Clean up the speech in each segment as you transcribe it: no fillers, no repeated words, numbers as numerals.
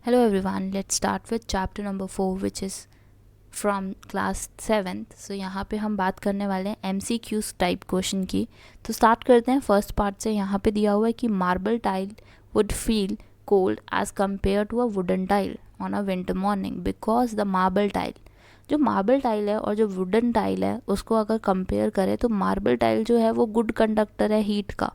Hello everyone, let's start with chapter number 4 which is from class 7th. So यहाँ पे हम बात करने वाले हैं MCQs टाइप क्वेश्चन की. तो स्टार्ट करते हैं फर्स्ट पार्ट से. यहाँ पे दिया हुआ है कि marble tile would feel cold as compared to a wooden tile on a winter morning because the marble tile, जो मार्बल टाइल है और जो वुडन टाइल है उसको अगर कंपेयर करें तो मार्बल टाइल जो है वो गुड कंडक्टर है हीट का.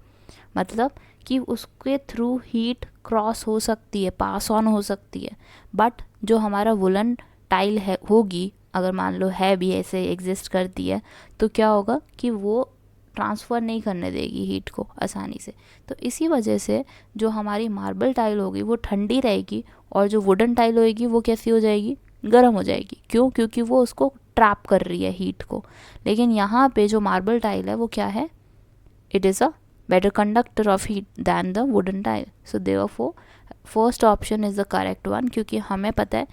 मतलब कि उसके थ्रू हीट क्रॉस हो सकती है, पास ऑन हो सकती है. बट जो हमारा वुलन टाइल है होगी, अगर मान लो है भी ऐसे एग्जिस्ट करती है, तो क्या होगा कि वो ट्रांसफ़र नहीं करने देगी हीट को आसानी से. तो इसी वजह से जो हमारी मार्बल टाइल होगी वो ठंडी रहेगी और जो वुडन टाइल होगी वो कैसी हो जाएगी, गर्म हो जाएगी. क्यों? क्योंकि वो उसको ट्रैप कर रही है हीट को. लेकिन यहाँ पे जो मार्बल टाइल है वो क्या है, it is a better conductor of heat than the wooden tile. So therefore first option is the correct one, क्योंकि हमें पता है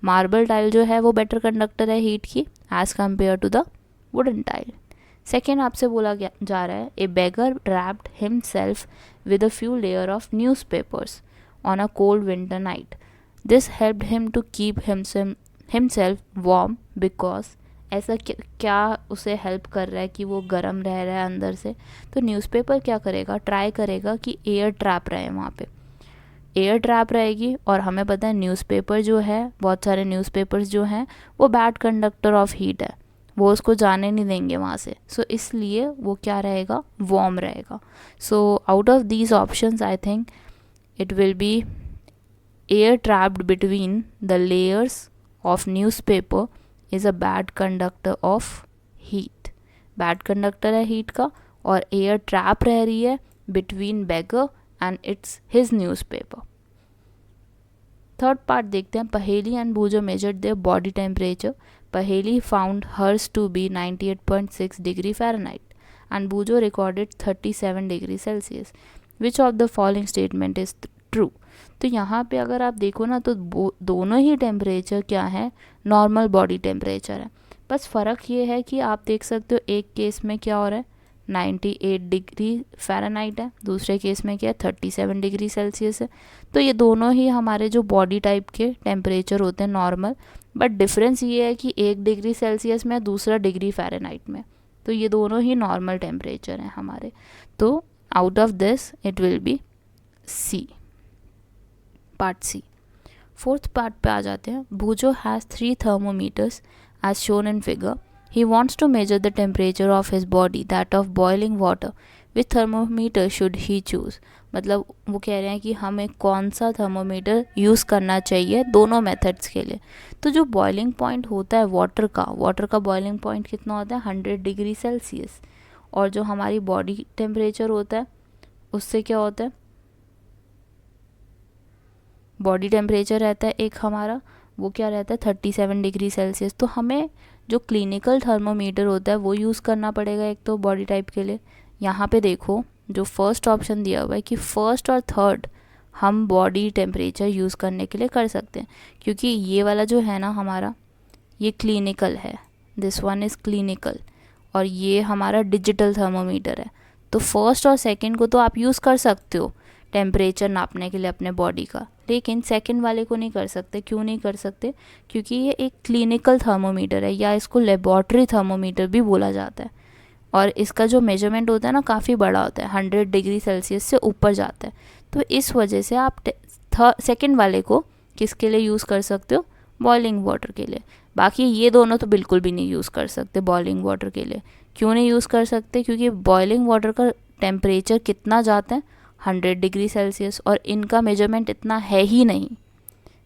मार्बल टाइल जो है वो बेटर कंडक्टर है हीट की as compared to the wooden tile. Second आपसे बोला जा रहा है ए बेगर wrapped himself with a few layer of newspapers on a cold winter night. This helped him to keep himself warm because ऐसा क्या उसे हेल्प कर रहा है कि वो गर्म रह रहा है अंदर से. तो न्यूज़पेपर क्या करेगा, ट्राई करेगा कि एयर ट्रैप रहे वहाँ पे, एयर ट्रैप रहेगी. और हमें पता है न्यूज़पेपर जो है, बहुत सारे न्यूज़पेपर्स जो हैं वो बैड कंडक्टर ऑफ हीट है, वो उसको जाने नहीं देंगे वहाँ से. सो इसलिए वो क्या रहेगा, वार्म रहेगा. So out of these options I think it will be air trapped between the layers of newspaper is a bad conductor of heat. Bad conductor है हीट का और एयर ट्रैप रह रही है between beggar and it's his newspaper. Third part देखते हैं. Paheli and Boojho measured their body temperature. Paheli found hers to be 98.6 degree Fahrenheit and Boojho recorded 37 degree Celsius. Which of the following statement is true. तो यहाँ पे अगर आप देखो ना तो दोनों ही टेम्परेचर क्या है, नॉर्मल बॉडी टेम्परेचर है. बस फ़र्क ये है कि आप देख सकते हो एक केस में क्या हो रहा है 98 डिग्री फ़ारेनहाइट है, दूसरे केस में क्या है 37 डिग्री सेल्सियस है. तो ये दोनों ही हमारे जो बॉडी टाइप के टेम्परेचर होते हैं नॉर्मल, बट डिफरेंस ये है कि 1 डिग्री सेल्सियस में, दूसरा डिग्री फ़ारेनहाइट में. तो ये दोनों ही नॉर्मल टेम्परेचर हैं हमारे. तो out of this it will be C, part C. Fourth part पे आ जाते हैं. Bhujo has 3 thermometers as shown in figure. He wants to measure the temperature of his body, that of boiling water. Which thermometer should he choose? मतलब वो कह रहे हैं कि हमें कौन सा थर्मोमीटर यूज़ करना चाहिए दोनों मेथड्स के लिए. तो जो बॉइलिंग पॉइंट होता है वाटर का बॉइलिंग पॉइंट कितना होता है 100 डिग्री सेल्सियस. और जो हमारी बॉडी टेम्परेचर होता है उससे क्या होता है, बॉडी टेम्परेचर रहता है एक हमारा, वो क्या रहता है 37 डिग्री सेल्सियस. तो हमें जो क्लिनिकल थर्मोमीटर होता है वो यूज़ करना पड़ेगा एक तो बॉडी टाइप के लिए. यहाँ पे देखो जो फर्स्ट ऑप्शन दिया हुआ है कि फर्स्ट और थर्ड हम बॉडी टेम्परेचर यूज़ करने के लिए कर सकते हैं, क्योंकि ये वाला जो है ना हमारा ये क्लिनिकल है, दिस वन इज़ क्लिनिकल, और ये हमारा डिजिटल थर्मोमीटर है. तो फर्स्ट और सेकेंड को तो आप यूज़ कर सकते हो टेम्परेचर नापने के लिए अपने बॉडी का, लेकिन सेकंड वाले को नहीं कर सकते. क्यों नहीं कर सकते? क्योंकि ये एक क्लिनिकल थर्मोमीटर है, या इसको लेबॉर्ट्री थर्मोमीटर भी बोला जाता है. और इसका जो मेजरमेंट होता है ना काफ़ी बड़ा होता है, 100 डिग्री सेल्सियस से ऊपर जाता है. तो इस वजह से आप सेकंड वाले को किसके लिए यूज़ कर सकते हो, बॉइलिंग वाटर के लिए. बाकी ये दोनों तो बिल्कुल भी नहीं यूज़ कर सकते बॉइलिंग वाटर के लिए. क्यों नहीं यूज़ कर सकते? क्योंकि बॉइलिंग वाटर का टेम्परेचर कितना जाता है 100 डिग्री सेल्सियस, और इनका मेजरमेंट इतना है ही नहीं.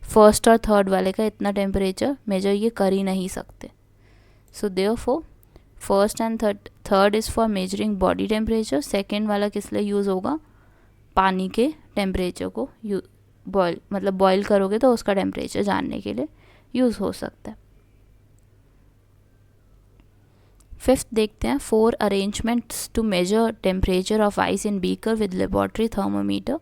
फर्स्ट और थर्ड वाले का इतना टेम्परेचर मेजर ये कर ही नहीं सकते. So therefore first and third is for measuring body temperature. Second वाला किस लिए यूज़ होगा, पानी के टेम्परेचर को बॉयल करोगे तो उसका टेम्परेचर जानने के लिए यूज़ हो सकता है. फिफ्थ देखते हैं. 4 arrangements to measure temperature of ice in beaker with laboratory thermometer.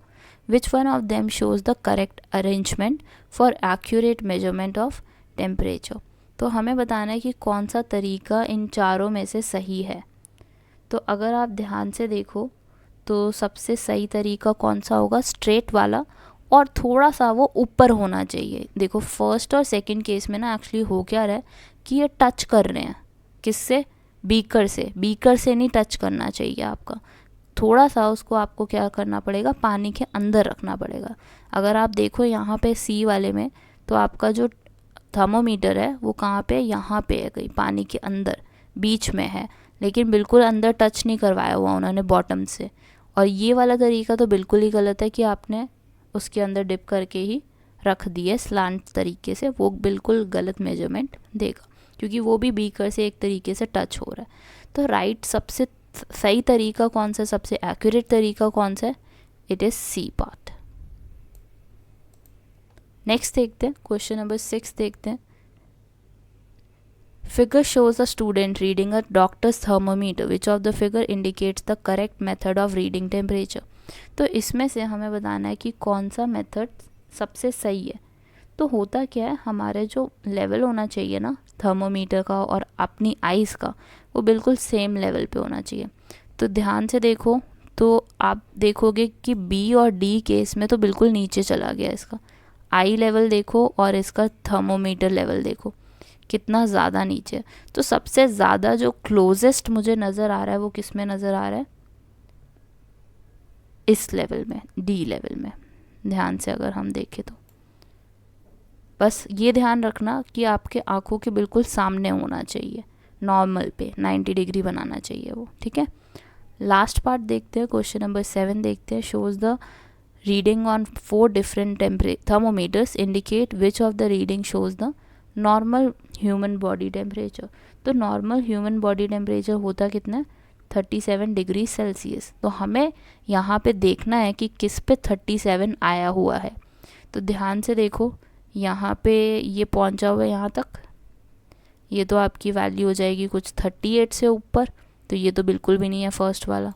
Which one of them shows the correct arrangement for accurate measurement of temperature. तो हमें बताना है कि कौन सा तरीका इन चारों में से सही है. तो अगर आप ध्यान से देखो तो सबसे सही तरीका कौन सा होगा, स्ट्रेट वाला और थोड़ा सा वो ऊपर होना चाहिए। देखो फर्स्ट और सेकंड केस में ना एक्चुअली हो क्या रहा है कि ये टच कर रहे हैं, किससे, बीकर से। बीकर से नहीं टच करना चाहिए आपका, थोड़ा सा उसको आपको क्या करना पड़ेगा, पानी के अंदर रखना पड़ेगा। अगर आप देखो यहाँ पे सी वाले में, तो आपका जो थर्मोमीटर है वो कहाँ पे, यहाँ पे है कहीं पानी के अंदर बीच में है, लेकिन बिल्कुल अंदर टच नहीं करवाया हुआ उन्होंने बॉटम से। और ये वाला तरीका तो बिल्कुल ही गलत है कि आपने उसके अंदर डिप करके ही रख दिए स्लांट तरीके से, वो बिल्कुल गलत मेजरमेंट देगा, क्योंकि वो भी बीकर से एक तरीके से टच हो रहा है। तो राइट सबसे सही तरीका कौन सा, सबसे एक्यूरेट तरीका कौन सा है, it is C part. Next देखते हैं, क्वेश्चन नंबर 6 देखते हैं। Figure shows a student reading a doctor's thermometer. Which of the figure indicates the correct method of reading temperature? तो इसमें से हमें बताना है कि कौन सा मेथड सबसे सही है। तो होता क्या है, हमारे जो लेवल होना चाहिए ना थर्मोमीटर का और अपनी आइज़ का, वो बिल्कुल सेम लेवल पे होना चाहिए। तो ध्यान से देखो तो आप देखोगे कि बी और डी केस में तो बिल्कुल नीचे चला गया इसका। आई लेवल देखो और इसका थर्मोमीटर लेवल देखो कितना ज़्यादा नीचे। तो सबसे ज़्यादा जो क्लोजेस्ट मुझे नज़र आ रहा है वो किस में नज़र आ रहा है, इस लेवल में, डी लेवल में। ध्यान से अगर हम देखें तो बस ये ध्यान रखना कि आपके आँखों के बिल्कुल सामने होना चाहिए, नॉर्मल पे 90 डिग्री बनाना चाहिए वो, ठीक है। लास्ट पार्ट देखते हैं, क्वेश्चन नंबर 7 देखते हैं। Shows the reading on 4 different thermometers, indicate which of the reading shows the normal human body temperature. तो नॉर्मल ह्यूमन बॉडी टेम्परेचर होता कितना है, 37 डिग्री सेल्सियस। तो हमें यहाँ पे देखना है कि किस पे 37 आया हुआ है। तो ध्यान से देखो, यहाँ पे ये पहुँचा हुआ है यहाँ तक, ये तो आपकी वैल्यू हो जाएगी कुछ 38 से ऊपर, तो ये तो बिल्कुल भी नहीं है फर्स्ट वाला।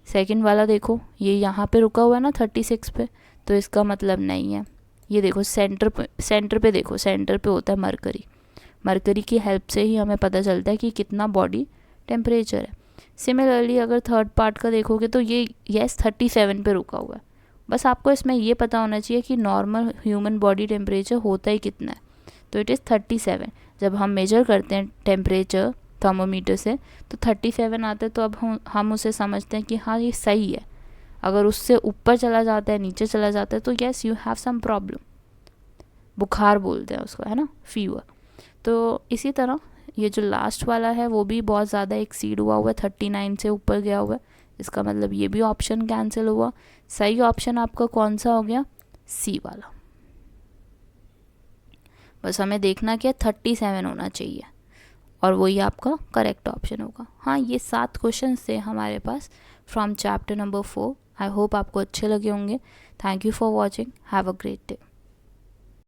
सेकंड वाला देखो, ये यहाँ पे रुका हुआ है ना 36 पे, तो इसका मतलब नहीं है। ये देखो सेंटर पे देखो, सेंटर पे होता है मरकरी। मरकरी की हेल्प से ही हमें पता चलता है कि कितना बॉडी टेम्परेचर है। सिमिलरली अगर थर्ड पार्ट का देखोगे तो ये यस 37 पे रुका हुआ है। बस आपको इसमें ये पता होना चाहिए कि नॉर्मल ह्यूमन बॉडी टेम्परेचर होता ही कितना है, तो इट इज़ 37। जब हम मेजर करते हैं टेम्परेचर थर्मोमीटर से तो 37 आता है, तो अब हम उसे समझते हैं कि हाँ ये सही है। अगर उससे ऊपर चला जाता है, नीचे चला जाता है, तो yes you have some problem, बुखार बोलते हैं उसको, है ना, फीवर। तो इसी तरह ये जो लास्ट वाला है वो भी बहुत ज़्यादा एक्सीड हुआ हुआ है, 39 से ऊपर गया हुआ है, इसका मतलब ये भी ऑप्शन कैंसिल हुआ। सही ऑप्शन आपका कौन सा हो गया, सी वाला। बस हमें देखना कि 37 होना चाहिए और वही आपका करेक्ट ऑप्शन होगा। हाँ, ये 7 क्वेश्चन थे हमारे पास from chapter number 4। I hope आपको अच्छे लगे होंगे। Thank you for watching, have a great day.